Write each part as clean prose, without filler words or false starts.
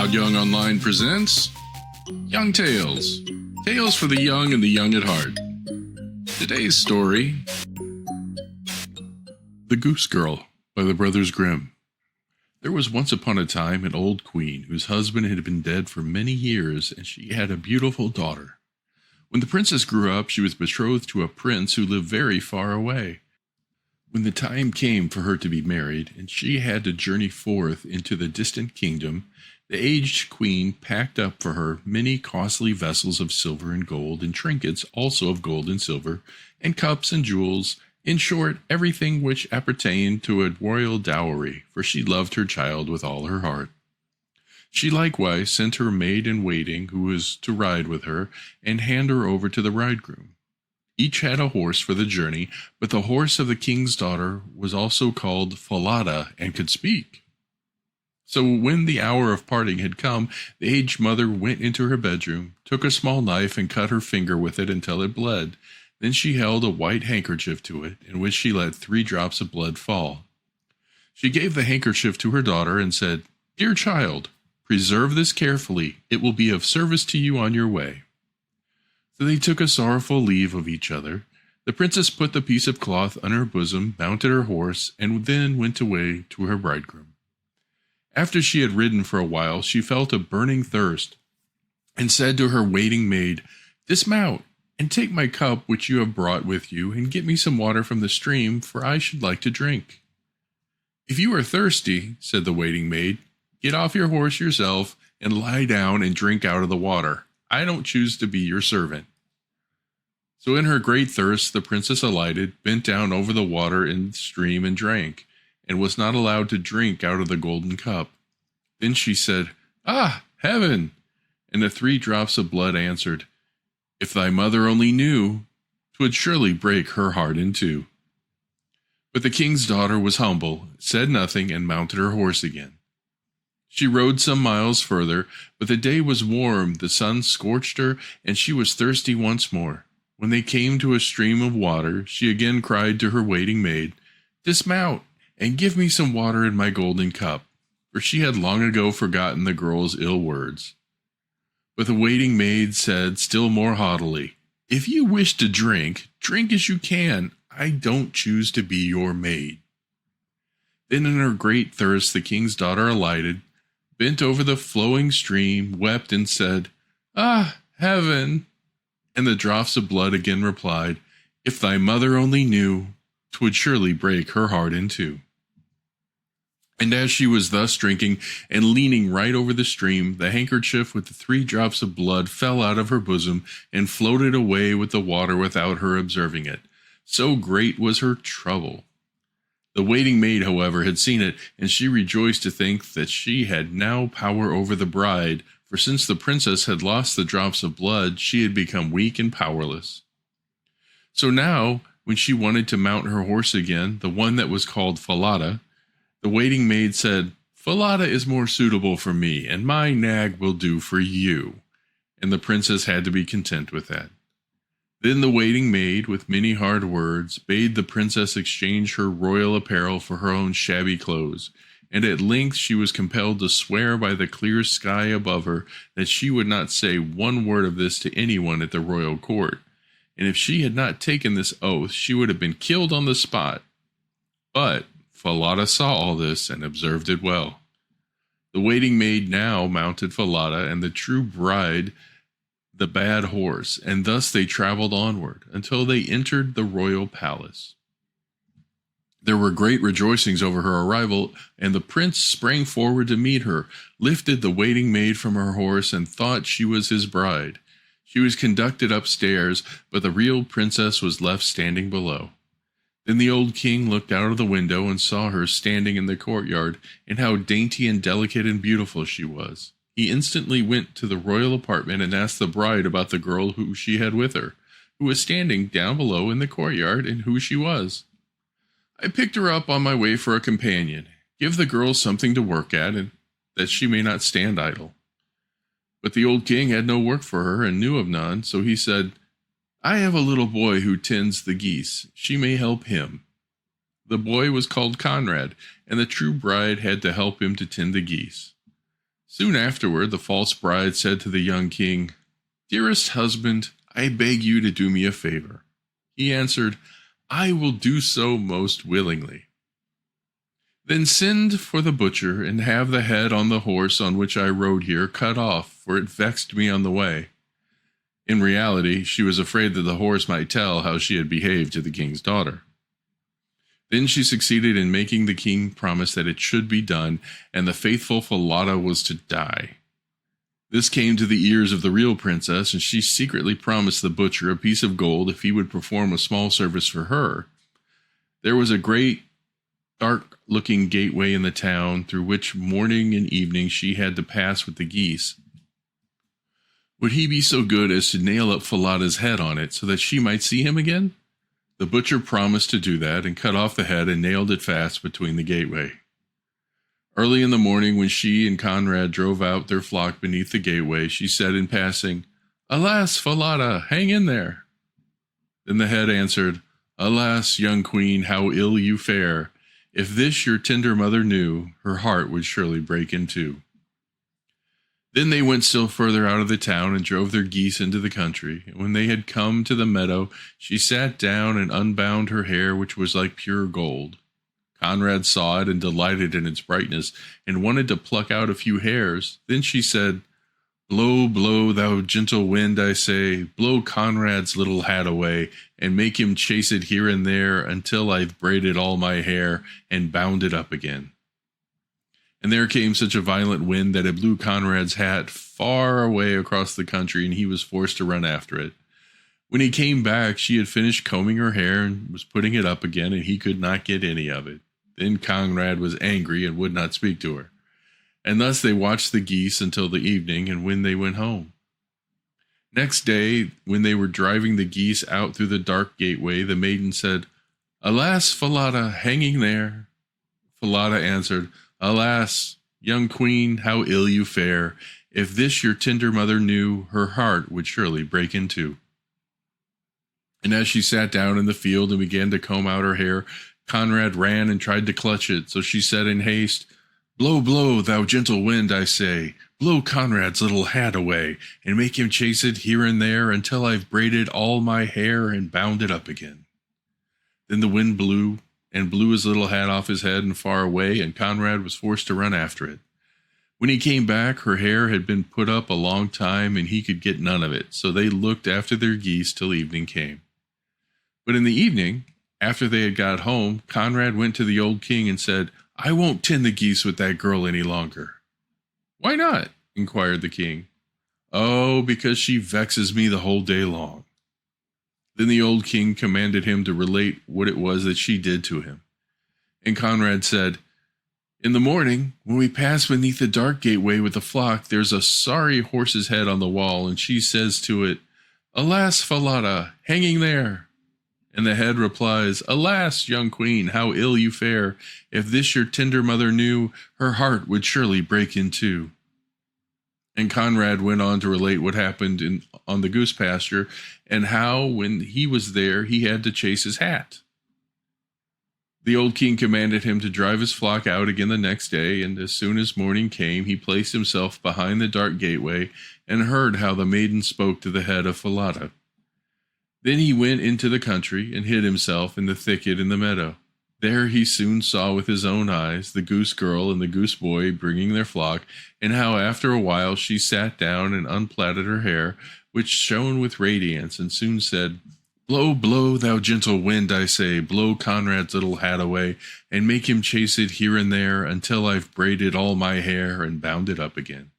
Todd Young Online presents Young Tales. Tales for the young and the young at heart. Today's story, The Goose Girl by the Brothers Grimm. There was once upon a time an old queen whose husband had been dead for many years, and she had a beautiful daughter. When the princess grew up, she was betrothed to a prince who lived very far away. When the time came for her to be married, and she had to journey forth into the distant kingdom, the aged queen packed up for her many costly vessels of silver and gold, and trinkets also of gold and silver, and cups and jewels, in short, everything which appertained to a royal dowry, for she loved her child with all her heart. She likewise sent her maid-in-waiting, who was to ride with her, and hand her over to the bridegroom. Each had a horse for the journey, but the horse of the king's daughter was also called Falada and could speak. So when the hour of parting had come, the aged mother went into her bedroom, took a small knife and cut her finger with it until it bled. Then she held a white handkerchief to it, in which she let 3 drops of blood fall. She gave the handkerchief to her daughter and said, "Dear child, preserve this carefully. It will be of service to you on your way." So they took a sorrowful leave of each other. The princess put the piece of cloth on her bosom, mounted her horse, and then went away to her bridegroom. After she had ridden for a while, she felt a burning thirst, and said to her waiting maid, "Dismount, and take my cup which you have brought with you, and get me some water from the stream, for I should like to drink." "If you are thirsty," said the waiting maid, "get off your horse yourself, and lie down and drink out of the water. I don't choose to be your servant." So in her great thirst, the princess alighted, bent down over the water in the stream, and drank, and was not allowed to drink out of the golden cup. Then she said, "Ah, heaven!" And the 3 drops of blood answered, "If thy mother only knew, 'twould surely break her heart in two." But the king's daughter was humble, said nothing, and mounted her horse again. She rode some miles further, but the day was warm, the sun scorched her, and she was thirsty once more. When they came to a stream of water, she again cried to her waiting maid, "Dismount, and give me some water in my golden cup," for she had long ago forgotten the girl's ill words. But the waiting maid said still more haughtily, "If you wish to drink, drink as you can. I don't choose to be your maid." Then in her great thirst the king's daughter alighted, bent over the flowing stream, wept, and said, "Ah, heaven!" And the drops of blood again replied, "If thy mother only knew, 'twould surely break her heart in two." And as she was thus drinking and leaning right over the stream, the handkerchief with the 3 drops of blood fell out of her bosom and floated away with the water without her observing it. So great was her trouble. The waiting maid, however, had seen it, and she rejoiced to think that she had now power over the bride, for since the princess had lost the drops of blood, she had become weak and powerless. So now, when she wanted to mount her horse again, the one that was called Falada, the waiting maid said, "Falada is more suitable for me, and my nag will do for you." And the princess had to be content with that. Then the waiting maid, with many hard words, bade the princess exchange her royal apparel for her own shabby clothes, and at length she was compelled to swear by the clear sky above her that she would not say one word of this to anyone at the royal court, and if she had not taken this oath, she would have been killed on the spot. But Falada saw all this and observed it well. The waiting maid now mounted Falada, and the true bride the bad horse, and thus they traveled onward until they entered the royal palace. There were great rejoicings over her arrival, and the prince sprang forward to meet her, lifted the waiting maid from her horse, and thought she was his bride. She was conducted upstairs, but the real princess was left standing below. Then the old king looked out of the window and saw her standing in the courtyard, and how dainty and delicate and beautiful she was. He instantly went to the royal apartment and asked the bride about the girl who she had with her, who was standing down below in the courtyard, and who she was. "I picked her up on my way for a companion. Give the girl something to work at, and that she may not stand idle." But the old king had no work for her, and knew of none, so he said, "I have a little boy who tends the geese. She may help him." The boy was called Conrad, and the true bride had to help him to tend the geese. Soon afterward, the false bride said to the young king, "Dearest husband, I beg you to do me a favor." He answered, "I will do so most willingly." "Then send for the butcher, and have the head on the horse on which I rode here cut off, for it vexed me on the way." In reality, she was afraid that the horse might tell how she had behaved to the king's daughter. Then she succeeded in making the king promise that it should be done, and the faithful Falada was to die. This came to the ears of the real princess, and she secretly promised the butcher a piece of gold if he would perform a small service for her. There was a great, dark-looking gateway in the town, through which morning and evening she had to pass with the geese. Would he be so good as to nail up Falada's head on it, so that she might see him again? The butcher promised to do that, and cut off the head and nailed it fast between the gateway. Early in the morning, when she and Conrad drove out their flock beneath the gateway, she said in passing, "Alas, Falada, hang in there." Then the head answered, "Alas, young queen, how ill you fare. If this your tender mother knew, her heart would surely break in two." Then they went still further out of the town and drove their geese into the country. And when they had come to the meadow, she sat down and unbound her hair, which was like pure gold. Conrad saw it and delighted in its brightness, and wanted to pluck out a few hairs. Then she said, "Blow, blow, thou gentle wind, I say, blow Conrad's little hat away, and make him chase it here and there until I've braided all my hair and bound it up again." And there came such a violent wind that it blew Conrad's hat far away across the country, and he was forced to run after it. When he came back, she had finished combing her hair and was putting it up again, and he could not get any of it. Then Conrad was angry and would not speak to her. And thus they watched the geese until the evening, and when they went home. Next day, when they were driving the geese out through the dark gateway, the maiden said, "Alas, Falada, hanging there." Falada answered, "Alas, young queen, how ill you fare. If this your tender mother knew, her heart would surely break in two." And as she sat down in the field and began to comb out her hair, Conrad ran and tried to clutch it. So she said in haste, "Blow, blow, thou gentle wind, I say. Blow Conrad's little hat away, and make him chase it here and there until I've braided all my hair and bound it up again." Then the wind blew, and blew his little hat off his head and far away, and Conrad was forced to run after it. When he came back, her hair had been put up a long time, and he could get none of it, so they looked after their geese till evening came. But in the evening, after they had got home, Conrad went to the old king and said, "I won't tend the geese with that girl any longer." "Why not?" inquired the king. "Oh, because she vexes me the whole day long." Then the old king commanded him to relate what it was that she did to him. And Conrad said, "In the morning, when we pass beneath the dark gateway with the flock, there's a sorry horse's head on the wall, and she says to it, 'Alas, Falada, hanging there.' And the head replies, 'Alas, young queen, how ill you fare. If this your tender mother knew, her heart would surely break in two.'" And Conrad went on to relate what happened on the goose pasture, and how, when he was there, he had to chase his hat. The old king commanded him to drive his flock out again the next day, and as soon as morning came, he placed himself behind the dark gateway, and heard how the maiden spoke to the head of Falada. Then he went into the country, and hid himself in the thicket in the meadow. There he soon saw with his own eyes the goose girl and the goose boy bringing their flock, and how after a while she sat down and unplaited her hair, which shone with radiance, and soon said, "Blow, blow, thou gentle wind, I say, blow Conrad's little hat away, and make him chase it here and there until I've braided all my hair and bound it up again."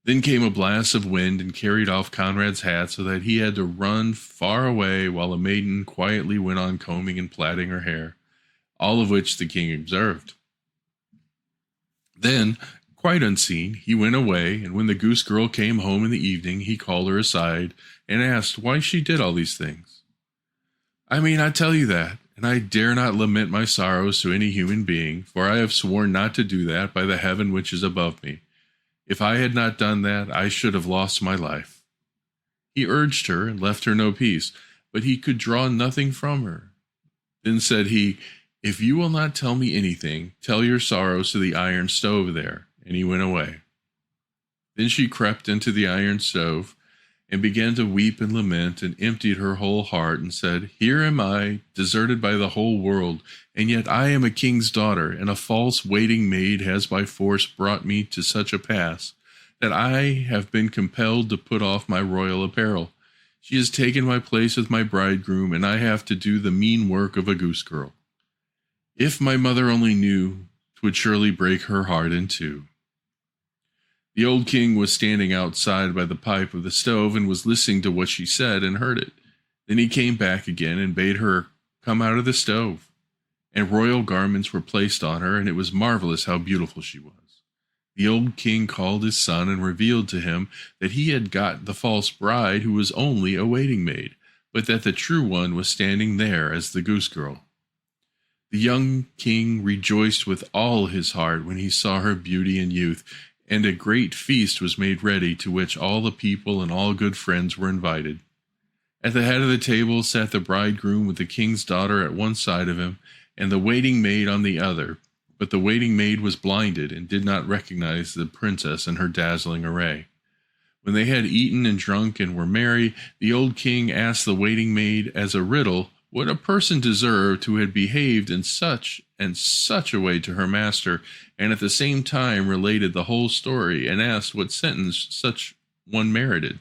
Then came a blast of wind and carried off Conrad's hat, so that he had to run far away, while the maiden quietly went on combing and plaiting her hair, all of which the king observed. Then, quite unseen, he went away, and when the goose girl came home in the evening, he called her aside and asked why she did all these things. "I mean, I tell you that, and I dare not lament my sorrows to any human being, for I have sworn not to do that by the heaven which is above me. If I had not done that, I should have lost my life." He urged her and left her no peace, but he could draw nothing from her. Then said he, "If you will not tell me anything, tell your sorrows to the iron stove there." And he went away. Then she crept into the iron stove and began to weep and lament and emptied her whole heart and said, "Here am I, deserted by the whole world, and yet I am a king's daughter, and a false waiting maid has by force brought me to such a pass that I have been compelled to put off my royal apparel. She has taken my place with my bridegroom, and I have to do the mean work of a goose girl. If my mother only knew, 'twould surely break her heart in two." The old king was standing outside by the pipe of the stove and was listening to what she said and heard it. Then he came back again and bade her come out of the stove. And royal garments were placed on her, and it was marvelous how beautiful she was. The old king called his son and revealed to him that he had got the false bride who was only a waiting maid, but that the true one was standing there as the goose girl. The young king rejoiced with all his heart when he saw her beauty and youth, and a great feast was made ready, to which all the people and all good friends were invited. At the head of the table sat the bridegroom with the king's daughter at one side of him, and the waiting maid on the other. But the waiting maid was blinded, and did not recognize the princess in her dazzling array. When they had eaten and drunk and were merry, the old king asked the waiting maid as a riddle what a person deserved who had behaved in such and such a way to her master, and at the same time related the whole story, and asked what sentence such one merited.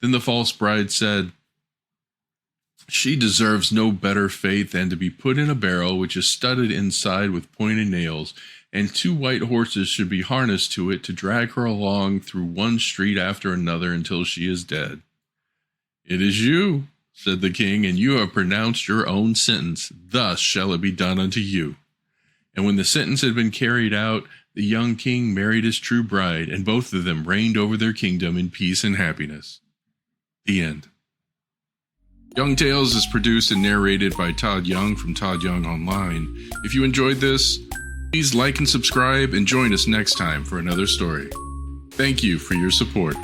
Then the false bride said, "She deserves no better fate than to be put in a barrel which is studded inside with pointed nails, and 2 white horses should be harnessed to it to drag her along through one street after another until she is dead." "It is you," said the king, "and you have pronounced your own sentence. Thus shall it be done unto you." And when the sentence had been carried out, the young king married his true bride, and both of them reigned over their kingdom in peace and happiness. The end. Young Tales is produced and narrated by Todd Young from Todd Young Online. If you enjoyed this, please like and subscribe, and join us next time for another story. Thank you for your support.